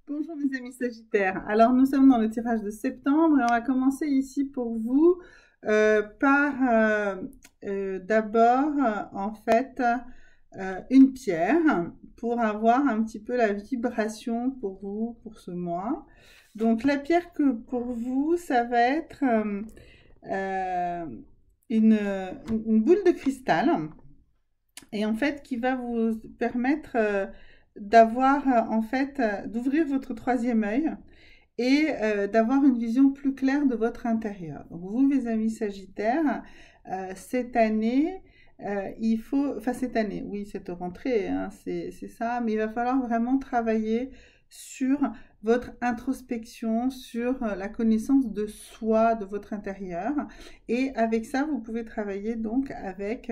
Bonjour mes amis Sagittaires. Alors nous sommes dans le tirage de septembre et on va commencer ici pour vous par d'abord en fait une pierre pour avoir un petit peu la vibration pour vous pour ce mois. Donc la pierre que pour vous ça va être euh, une, une boule de cristal et en fait qui va vous permettre d'avoir en fait d'ouvrir votre troisième œil et d'avoir une vision plus claire de votre intérieur. Donc vous, mes amis Sagittaires, cette année, il faut, enfin cette année, oui, cette rentrée, hein, c'est ça, mais il va falloir vraiment travailler sur votre introspection, sur la connaissance de soi, de votre intérieur. Et avec ça, vous pouvez travailler donc avec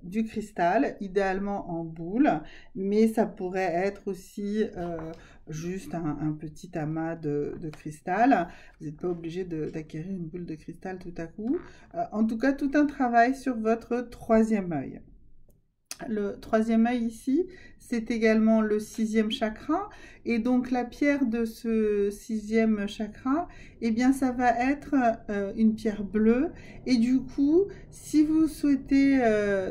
du cristal, idéalement en boule, mais ça pourrait être aussi juste un petit amas de cristal. Vous n'êtes pas obligé d'acquérir une boule de cristal tout à coup. En tout cas, tout un travail sur votre troisième œil. Le troisième œil ici, c'est également le sixième chakra. Et donc la pierre de ce sixième chakra, eh bien ça va être une pierre bleue. Et du coup, si vous souhaitez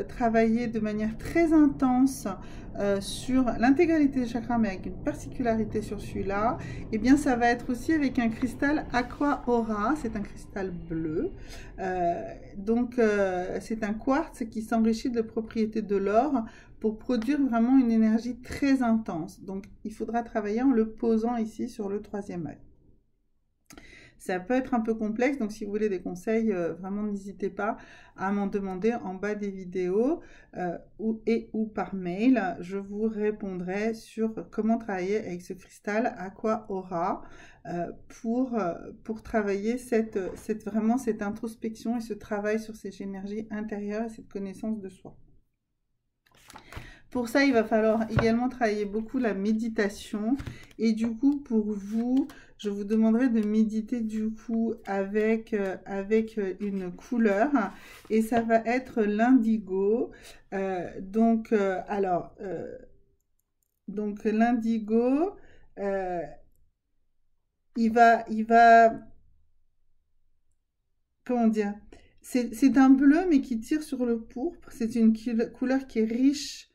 travailler de manière très intense sur l'intégralité des chakras, mais avec une particularité sur celui-là, eh bien ça va être aussi avec un cristal Aqua Aura. C'est un cristal bleu. C'est un quartz qui s'enrichit de propriétés de l'or pour produire vraiment une énergie très intense. Donc, il faudra travailler en le posant ici sur le troisième œil. Ça peut être un peu complexe, donc si vous voulez des conseils, vraiment n'hésitez pas à m'en demander en bas des vidéos ou par mail. Je vous répondrai sur comment travailler avec ce cristal Aqua Aura pour travailler vraiment cette introspection et ce travail sur ces énergies intérieures et cette connaissance de soi. Pour ça, il va falloir également travailler beaucoup la méditation. Et du coup, pour vous, je vous demanderai de méditer du coup avec une couleur. Et ça va être l'indigo. Donc l'indigo, il va, comment dire, c'est un bleu mais qui tire sur le pourpre. C'est une couleur qui est riche,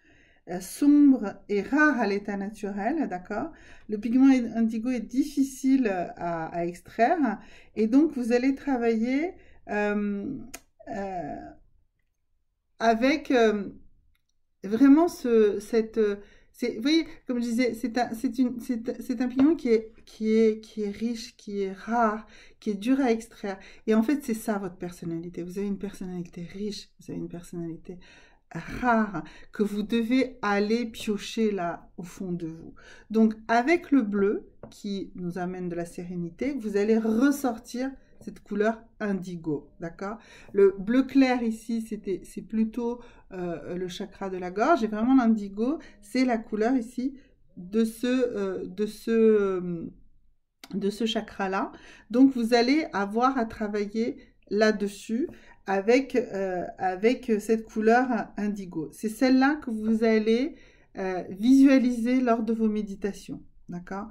sombre et rare à l'état naturel, d'accord? Le pigment indigo est difficile à extraire et donc vous allez travailler euh, avec vraiment vous voyez, comme je disais, c'est un pigment qui est riche, qui est rare, qui est dur à extraire. Et en fait, c'est ça votre personnalité. Vous avez une personnalité riche, vous avez une personnalité rare que vous devez aller piocher là au fond de vous. Donc avec le bleu qui nous amène de la sérénité, vous allez ressortir cette couleur indigo, d'accord? Le bleu clair ici, c'est plutôt le chakra de la gorge et vraiment l'indigo, c'est la couleur ici de ce chakra-là. Donc vous allez avoir à travailler là-dessus avec cette couleur indigo. C'est celle-là que vous allez visualiser lors de vos méditations. D'accord?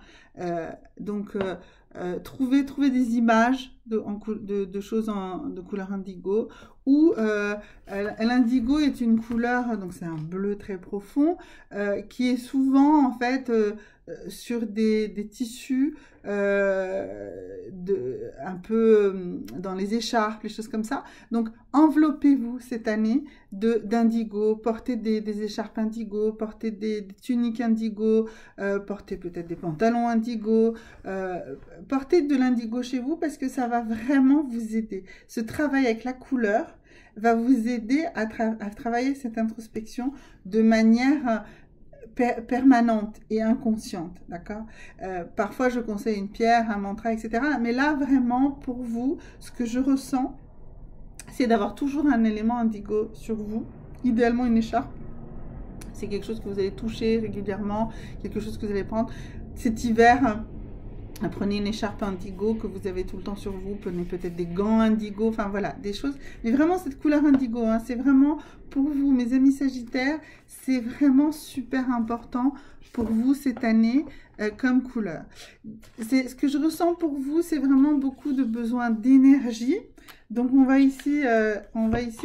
Trouver des images de choses de couleur indigo où l'indigo est une couleur, donc c'est un bleu très profond, qui est souvent en fait sur des tissus un peu dans les écharpes, les choses comme ça. Donc enveloppez-vous cette année d'indigo, portez des écharpes indigo, portez des tuniques indigo, portez peut-être des pantalons indigo, portez de l'indigo chez vous parce que ça va vraiment vous aider. Ce travail avec la couleur va vous aider à travailler cette introspection de manière permanente et inconsciente, d'accord? Parfois, je conseille une pierre, un mantra, etc. Mais là, vraiment, pour vous, ce que je ressens, c'est d'avoir toujours un élément indigo sur vous, idéalement une écharpe. C'est quelque chose que vous allez toucher régulièrement, quelque chose que vous allez prendre. Cet hiver, Prenez une écharpe indigo que vous avez tout le temps sur vous, prenez peut-être des gants indigo, enfin voilà, des choses. Mais vraiment cette couleur indigo, hein, c'est vraiment pour vous, mes amis Sagittaires, c'est vraiment super important pour vous cette année comme couleur. Ce que je ressens pour vous, c'est vraiment beaucoup de besoin d'énergie. Donc on va ici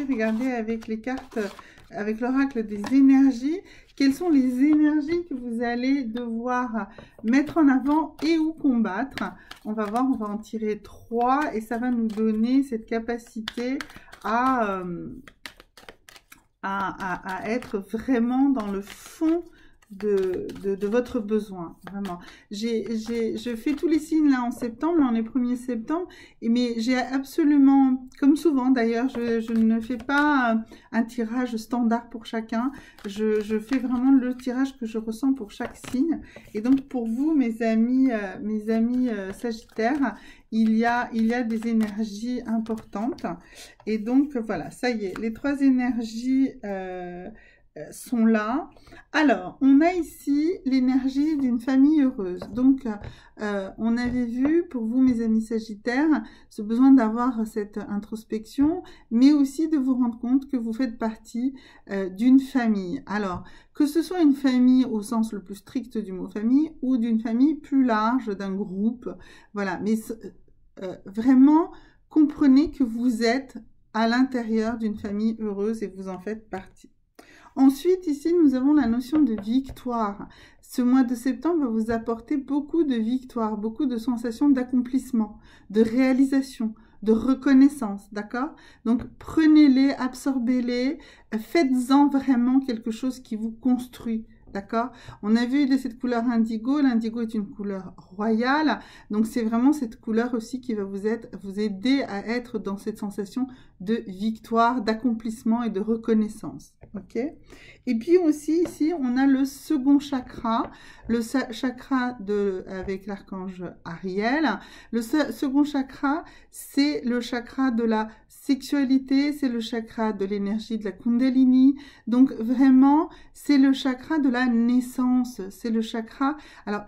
regarder avec les cartes, avec l'oracle des énergies. Quelles sont les énergies que vous allez devoir mettre en avant et ou combattre? On va voir, on va en tirer 3 et ça va nous donner cette capacité à être vraiment dans le fond de votre besoin, vraiment. Je fais tous les signes là en septembre, là on est 1er septembre, mais j'ai absolument, comme souvent d'ailleurs, je ne fais pas un tirage standard pour chacun, je fais vraiment le tirage que je ressens pour chaque signe. Et donc pour vous, mes amis Sagittaires, il y a des énergies importantes. Et donc voilà, ça y est, les 3 énergies sont là. Alors, on a ici l'énergie d'une famille heureuse. Donc, on avait vu, pour vous, mes amis Sagittaires, ce besoin d'avoir cette introspection, mais aussi de vous rendre compte que vous faites partie d'une famille. Alors, que ce soit une famille au sens le plus strict du mot famille, ou d'une famille plus large, d'un groupe, voilà. Mais vraiment, comprenez que vous êtes à l'intérieur d'une famille heureuse et vous en faites partie. Ensuite, ici, nous avons la notion de victoire. Ce mois de septembre va vous apporter beaucoup de victoire, beaucoup de sensations d'accomplissement, de réalisation, de reconnaissance, d'accord? Donc, prenez-les, absorbez-les, faites-en vraiment quelque chose qui vous construit. D'accord? On a vu de cette couleur indigo. L'indigo est une couleur royale. Donc, c'est vraiment cette couleur aussi qui va vous aider à être dans cette sensation de victoire, d'accomplissement et de reconnaissance. Ok? Et puis aussi, ici, on a le second chakra. Le chakra avec l'archange Ariel. Le second chakra, c'est le chakra de la sexualité, c'est le chakra de l'énergie de la Kundalini. Donc vraiment, c'est le chakra de la naissance. C'est le chakra... Alors,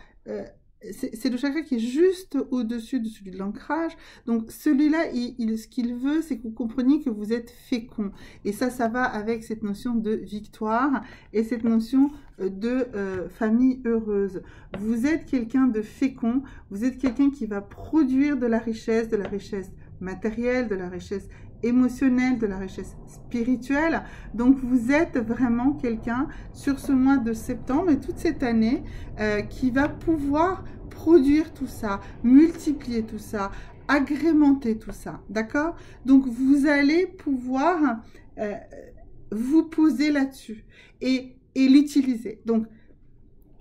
c'est le chakra qui est juste au-dessus de celui de l'ancrage. Donc celui-là, ce qu'il veut, c'est que vous compreniez que vous êtes fécond. Et ça va avec cette notion de victoire et cette notion de famille heureuse. Vous êtes quelqu'un de fécond, vous êtes quelqu'un qui va produire de la richesse matérielle, de la richesse émotionnelle, de la richesse spirituelle. Donc vous êtes vraiment quelqu'un sur ce mois de septembre et toute cette année qui va pouvoir produire tout ça, multiplier tout ça, agrémenter tout ça, d'accord? Donc vous allez pouvoir vous poser là-dessus et l'utiliser. Donc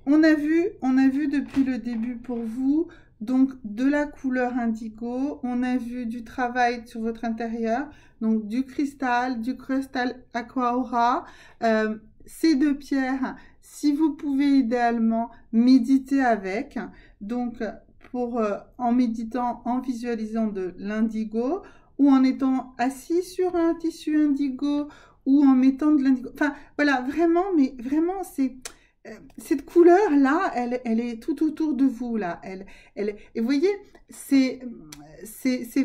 on a vu depuis le début pour vous, donc de la couleur indigo, on a vu du travail sur votre intérieur, donc du cristal Aqua Aura, ces 2 pierres, si vous pouvez idéalement méditer avec, donc en méditant, en visualisant de l'indigo, ou en étant assis sur un tissu indigo, ou en mettant de l'indigo, enfin voilà, vraiment, mais vraiment c'est... Cette couleur-là, elle est tout autour de vous, là. Et vous voyez, c'est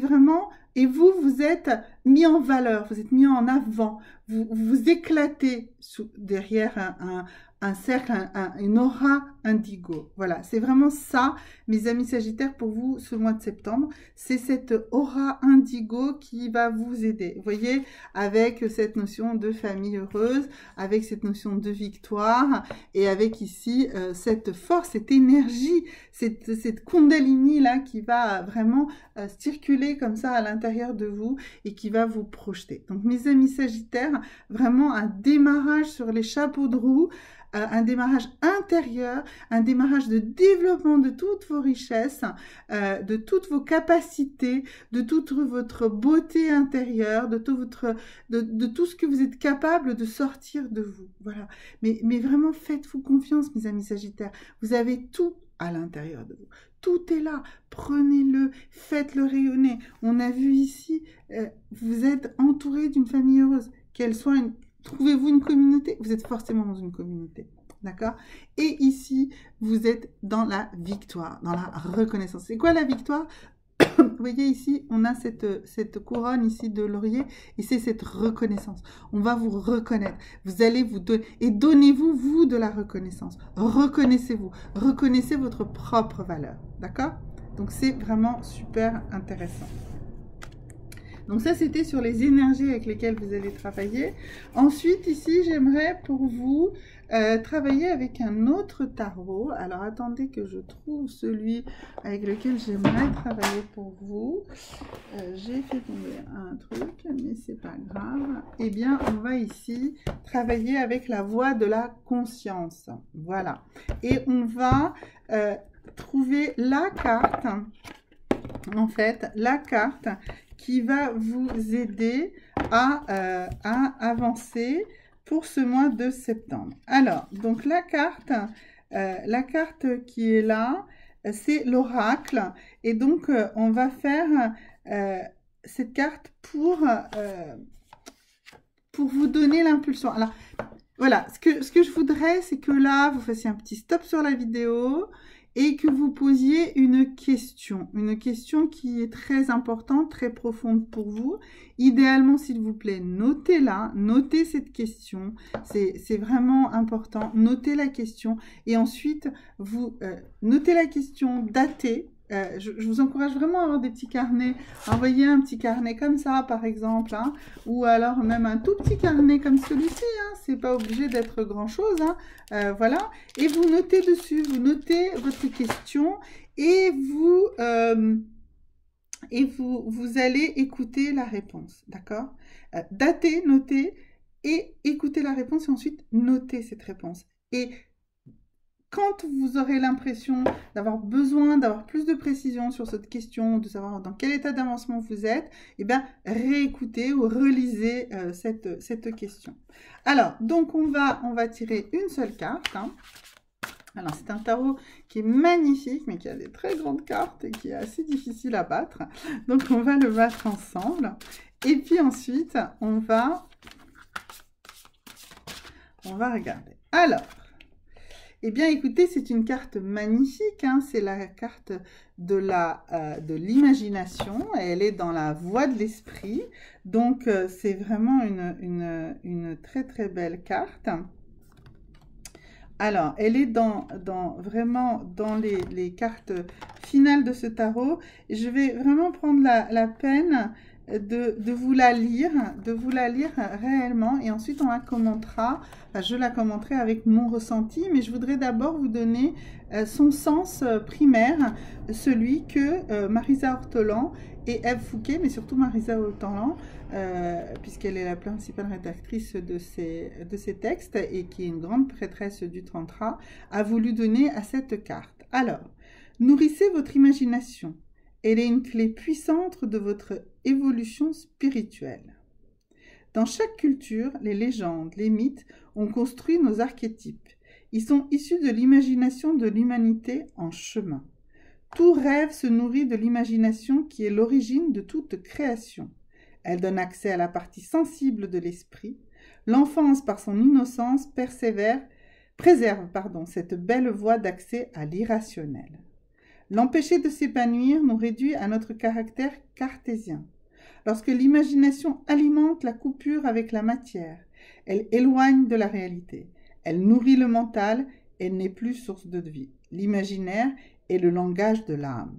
vraiment... Et vous êtes mis en valeur, vous êtes mis en avant. Vous vous éclatez derrière un cercle, une aura indigo. Voilà, c'est vraiment ça, mes amis Sagittaires, pour vous, ce mois de septembre. C'est cette aura indigo qui va vous aider. Vous voyez, avec cette notion de famille heureuse, avec cette notion de victoire, et avec ici cette force, cette énergie, cette kundalini-là qui va vraiment circuler comme ça à l'intérieur de vous et qui va vous projeter. Donc, mes amis Sagittaires, vraiment un démarrage sur les chapeaux de roue, un démarrage intérieur, un démarrage de développement de toutes vos richesses, de toutes vos capacités, de toute votre beauté intérieure, de tout ce que vous êtes capable de sortir de vous. Voilà. Mais vraiment, faites-vous confiance, mes amis Sagittaires. Vous avez tout à l'intérieur de vous. Tout est là. Prenez-le, faites-le rayonner. On a vu ici, vous êtes entouré d'une famille heureuse, qu'elle soit une... Trouvez-vous une communauté? Vous êtes forcément dans une communauté. d'accord? Et ici, vous êtes dans la victoire, dans la reconnaissance. C'est quoi la victoire? Vous voyez ici, on a cette couronne ici de laurier, et c'est cette reconnaissance. On va vous reconnaître. Vous allez vous donner, et donnez-vous, vous, de la reconnaissance. Reconnaissez-vous. Reconnaissez votre propre valeur. D'accord? Donc, c'est vraiment super intéressant. Donc ça, c'était sur les énergies avec lesquelles vous allez travailler. Ensuite, ici, j'aimerais pour vous travailler avec un autre tarot. Alors, attendez que je trouve celui avec lequel j'aimerais travailler pour vous. J'ai fait tomber un truc, mais c'est pas grave. Eh bien, on va ici travailler avec la voie de la conscience. Voilà. Et on va trouver la carte, en fait, la carte qui va vous aider à avancer pour ce mois de septembre. Alors, donc la carte qui est là, c'est l'oracle. Et donc, on va faire cette carte pour vous donner l'impulsion. Alors, voilà, ce que je voudrais, c'est que là, vous fassiez un petit stop sur la vidéo et que vous posiez une question qui est très importante, très profonde pour vous. Idéalement, s'il vous plaît, notez-la, notez cette question, c'est vraiment important, notez la question et ensuite, vous notez la question datée. Je vous encourage vraiment à avoir des petits carnets, envoyer un petit carnet comme ça par exemple, hein, ou alors même un tout petit carnet comme celui-ci, hein, c'est pas obligé d'être grand chose, hein, voilà, et vous notez dessus, vous notez votre question et vous allez écouter la réponse, d'accord? Datez, notez et écoutez la réponse et ensuite notez cette réponse. Et quand vous aurez l'impression d'avoir besoin d'avoir plus de précision sur cette question, de savoir dans quel état d'avancement vous êtes, eh bien, réécoutez ou relisez cette question. Alors, donc, on va tirer une seule carte. Hein. Alors, c'est un tarot qui est magnifique, mais qui a des très grandes cartes et qui est assez difficile à battre. Donc, on va le battre ensemble. Et puis ensuite, on va regarder. Alors, eh bien, écoutez, c'est une carte magnifique, hein, c'est la carte de l'imagination, elle est dans la voie de l'esprit, donc c'est vraiment une très très belle carte. Alors, elle est vraiment dans les cartes finales de ce tarot. Je vais vraiment prendre la peine de vous la lire réellement et ensuite on la commentera. Enfin, je la commenterai avec mon ressenti, mais je voudrais d'abord vous donner son sens primaire, celui que Marisa Ortolan et Eve Fouquet, mais surtout Marisa Ortolan, puisqu'elle est la principale rédactrice de ces textes et qui est une grande prêtresse du Tantra, a voulu donner à cette carte. Alors, nourrissez votre imagination. Elle est une clé puissante de votre évolution spirituelle. Dans chaque culture, les légendes, les mythes ont construit nos archétypes. Ils sont issus de l'imagination de l'humanité en chemin. Tout rêve se nourrit de l'imagination qui est l'origine de toute création. Elle donne accès à la partie sensible de l'esprit. L'enfance, par son innocence, préserve cette belle voie d'accès à l'irrationnel. L'empêcher de s'épanouir nous réduit à notre caractère cartésien. Lorsque l'imagination alimente la coupure avec la matière, elle éloigne de la réalité. Elle nourrit le mental, elle n'est plus source de vie. L'imaginaire est le langage de l'âme.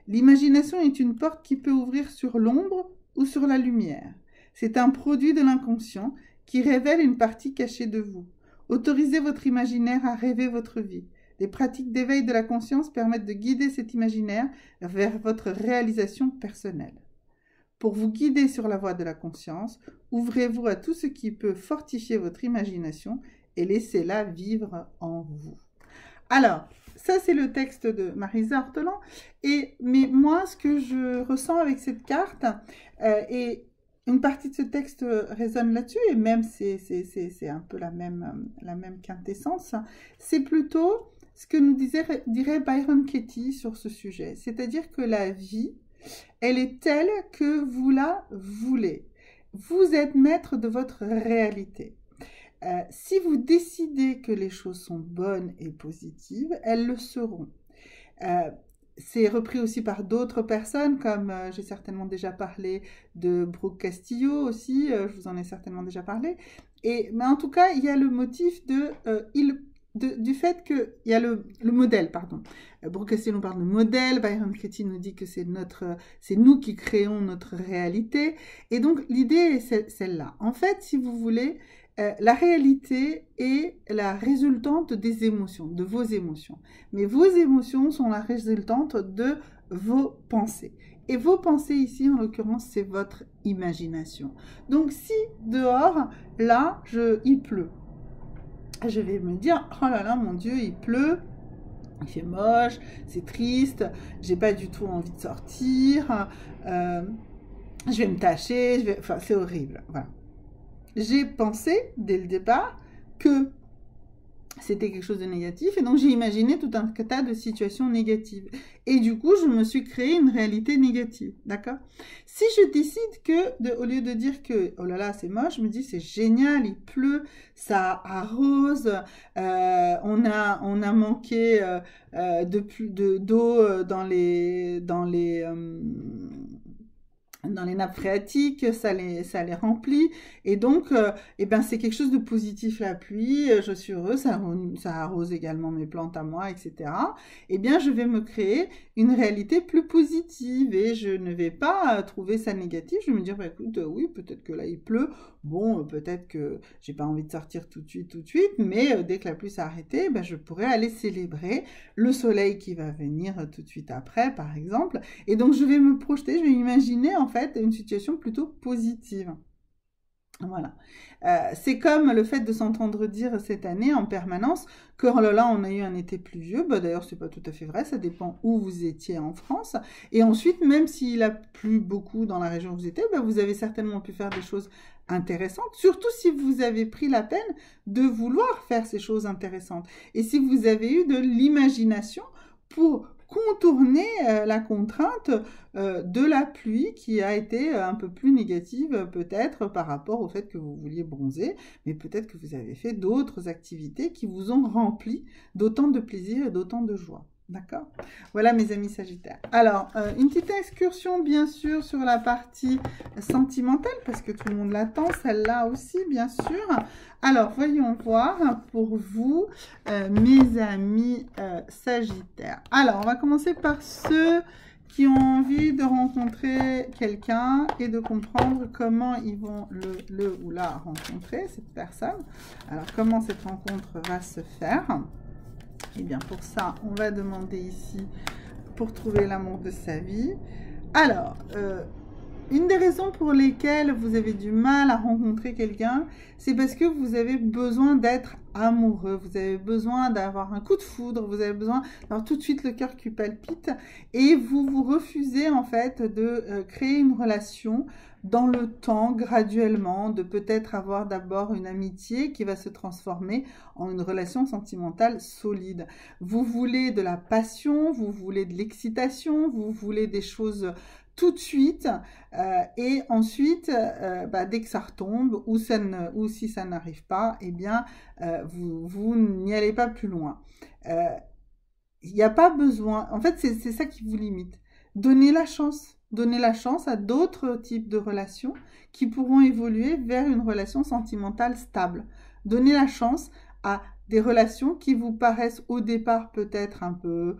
L'imagination est une porte qui peut ouvrir sur l'ombre ou sur la lumière. C'est un produit de l'inconscient qui révèle une partie cachée de vous. Autorisez votre imaginaire à rêver votre vie. Les pratiques d'éveil de la conscience permettent de guider cet imaginaire vers votre réalisation personnelle. Pour vous guider sur la voie de la conscience, ouvrez-vous à tout ce qui peut fortifier votre imagination et laissez-la vivre en vous. Alors, ça c'est le texte de Marisa Ortolan. Mais moi, ce que je ressens avec cette carte, et une partie de ce texte résonne là-dessus, et même c'est un peu la même quintessence, c'est plutôt ce que nous dirait Byron Katie sur ce sujet. C'est-à-dire que la vie, elle est telle que vous la voulez. Vous êtes maître de votre réalité. Si vous décidez que les choses sont bonnes et positives, elles le seront. C'est repris aussi par d'autres personnes, comme j'ai certainement déjà parlé de Brooke Castillo aussi, je vous en ai certainement déjà parlé. Mais en tout cas, il y a le motif du fait qu'il y a le modèle, pardon. Brooke Castillo nous parle de modèle, Byron Katie nous dit que c'est nous qui créons notre réalité. Et donc, l'idée est celle-là. En fait, si vous voulez, la réalité est la résultante des émotions, de vos émotions. Mais vos émotions sont la résultante de vos pensées. Et vos pensées ici, en l'occurrence, c'est votre imagination. Donc si dehors, là, il pleut, je vais me dire, oh là là, mon Dieu, il pleut, il fait moche, c'est triste, j'ai pas du tout envie de sortir, je vais me tâcher, enfin, c'est horrible, voilà. J'ai pensé, dès le départ, que c'était quelque chose de négatif, et donc j'ai imaginé tout un tas de situations négatives. Et du coup, je me suis créé une réalité négative, d'accord? Si je décide que, au lieu de dire que, oh là là, c'est moche, je me dis, c'est génial, il pleut, ça arrose, on a manqué d'eau dans les nappes phréatiques, ça les remplit, et donc c'est quelque chose de positif, la pluie, je suis heureuse, ça arrose également mes plantes à moi, etc. Eh bien, je vais me créer une réalité plus positive, et je ne vais pas trouver ça négatif, je vais me dire, bah, écoute, oui, peut-être que là il pleut, bon, peut-être que j'ai pas envie de sortir tout de suite, mais dès que la pluie s'est arrêtée, je pourrais aller célébrer le soleil qui va venir tout de suite après, par exemple, et donc je vais me projeter, je vais imaginer en fait une situation plutôt positive. Voilà. C'est comme le fait de s'entendre dire cette année en permanence que oh là là, on a eu un été pluvieux. D'ailleurs, c'est pas tout à fait vrai, ça dépend où vous étiez en France. Et ensuite, même s'il a plu beaucoup dans la région où vous étiez, vous avez certainement pu faire des choses intéressantes, surtout si vous avez pris la peine de vouloir faire ces choses intéressantes. Et si vous avez eu de l'imagination pour contourner la contrainte de la pluie qui a été un peu plus négative peut-être par rapport au fait que vous vouliez bronzer, mais peut-être que vous avez fait d'autres activités qui vous ont rempli d'autant de plaisir et d'autant de joie. D'accord? Voilà mes amis Sagittaires. Alors, une petite excursion bien sûr sur la partie sentimentale, parce que tout le monde l'attend, celle-là aussi bien sûr. Alors, voyons voir pour vous, mes amis Sagittaires. Alors, on va commencer par ceux qui ont envie de rencontrer quelqu'un et de comprendre comment ils vont le ou la rencontrer, cette personne. Alors, comment cette rencontre va se faire? Et bien, pour ça, on va demander ici, pour trouver l'amour de sa vie. Alors, une des raisons pour lesquelles vous avez du mal à rencontrer quelqu'un, c'est parce que vous avez besoin d'être amoureux, vous avez besoin d'avoir un coup de foudre, vous avez besoin d'avoir tout de suite le cœur qui palpite, et vous refusez en fait de créer une relation dans le temps, graduellement, de peut-être avoir d'abord une amitié qui va se transformer en une relation sentimentale solide. Vous voulez de la passion, vous voulez de l'excitation, vous voulez des choses tout de suite, et ensuite, dès que ça retombe, ou si ça n'arrive pas, eh bien, vous n'y allez pas plus loin. Il n'y a pas besoin, en fait, c'est ça qui vous limite. Donnez la chance à d'autres types de relations qui pourront évoluer vers une relation sentimentale stable. Donnez la chance à des relations qui vous paraissent au départ peut-être un peu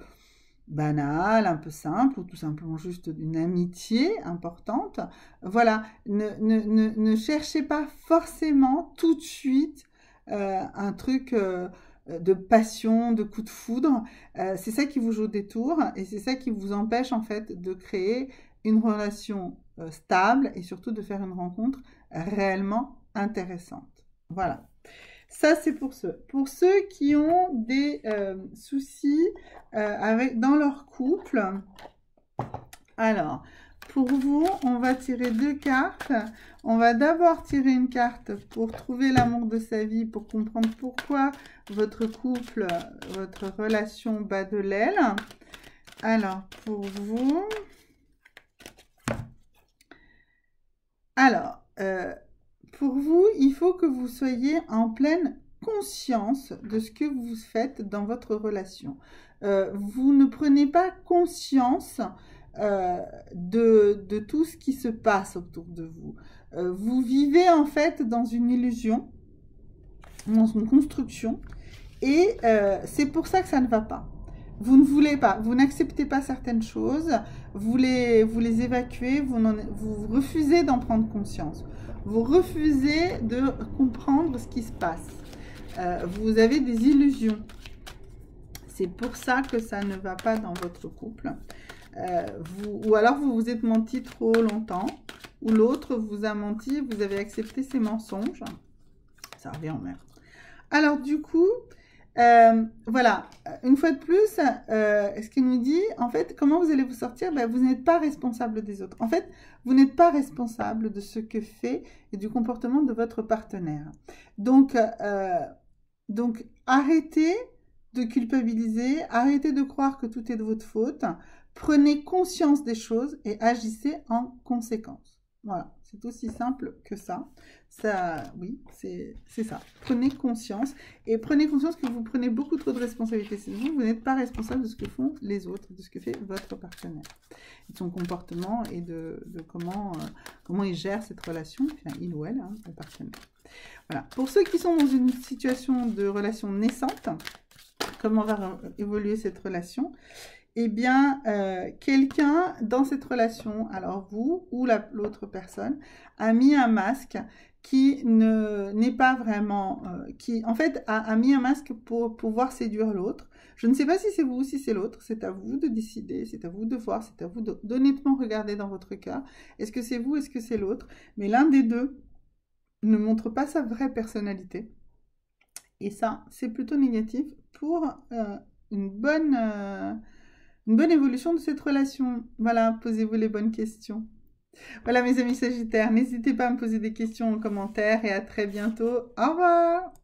banal, un peu simple, ou tout simplement juste une amitié importante. Voilà, ne cherchez pas forcément tout de suite un truc de passion, de coup de foudre. C'est ça qui vous joue des tours, et c'est ça qui vous empêche en fait de créer une relation stable, et surtout de faire une rencontre réellement intéressante. Voilà. Ça, c'est pour ceux. Pour ceux qui ont des soucis dans leur couple. Alors, pour vous, on va tirer 2 cartes. On va d'abord tirer une carte pour trouver l'amour de sa vie, pour comprendre pourquoi votre couple, votre relation bat de l'aile. Alors, pour vous... Alors... pour vous, il faut que vous soyez en pleine conscience de ce que vous faites dans votre relation. Vous ne prenez pas conscience de tout ce qui se passe autour de vous. Vous vivez en fait dans une illusion, dans une construction, et c'est pour ça que ça ne va pas. Vous ne voulez pas, vous n'acceptez pas certaines choses, vous les évacuez, vous refusez d'en prendre conscience. Vous refusez de comprendre ce qui se passe. Vous avez des illusions. C'est pour ça que ça ne va pas dans votre couple. Ou alors vous vous êtes menti trop longtemps, ou l'autre vous a menti, vous avez accepté ses mensonges. Ça revient en mer. Alors du coup, voilà, une fois de plus, ce qu'il nous dit, en fait, comment vous allez vous sortir? Ben, vous n'êtes pas responsable des autres. En fait, vous n'êtes pas responsable de ce que fait et du comportement de votre partenaire. Donc arrêtez de culpabiliser, arrêtez de croire que tout est de votre faute. Prenez conscience des choses et agissez en conséquence. Voilà, c'est aussi simple que ça. Oui, c'est ça. Prenez conscience et prenez conscience que vous prenez beaucoup trop de responsabilités. Vous n'êtes pas responsable de ce que font les autres, de ce que fait votre partenaire, de son comportement et de comment il gère cette relation, enfin il ou elle, hein, le partenaire. Voilà. Pour ceux qui sont dans une situation de relation naissante, comment va évoluer cette relation? Eh bien, quelqu'un dans cette relation, alors vous ou l'autre personne, a mis un masque qui n'est pas vraiment, qui en fait a mis un masque pour pouvoir séduire l'autre. Je ne sais pas si c'est vous ou si c'est l'autre, c'est à vous de décider, c'est à vous de voir, c'est à vous d'honnêtement regarder dans votre cœur. Est-ce que c'est vous, est-ce que c'est l'autre? Mais l'un des deux ne montre pas sa vraie personnalité. Et ça, c'est plutôt négatif pour une bonne évolution de cette relation. Voilà, posez-vous les bonnes questions. Voilà mes amis Sagittaires, n'hésitez pas à me poser des questions en commentaire et à très bientôt. Au revoir!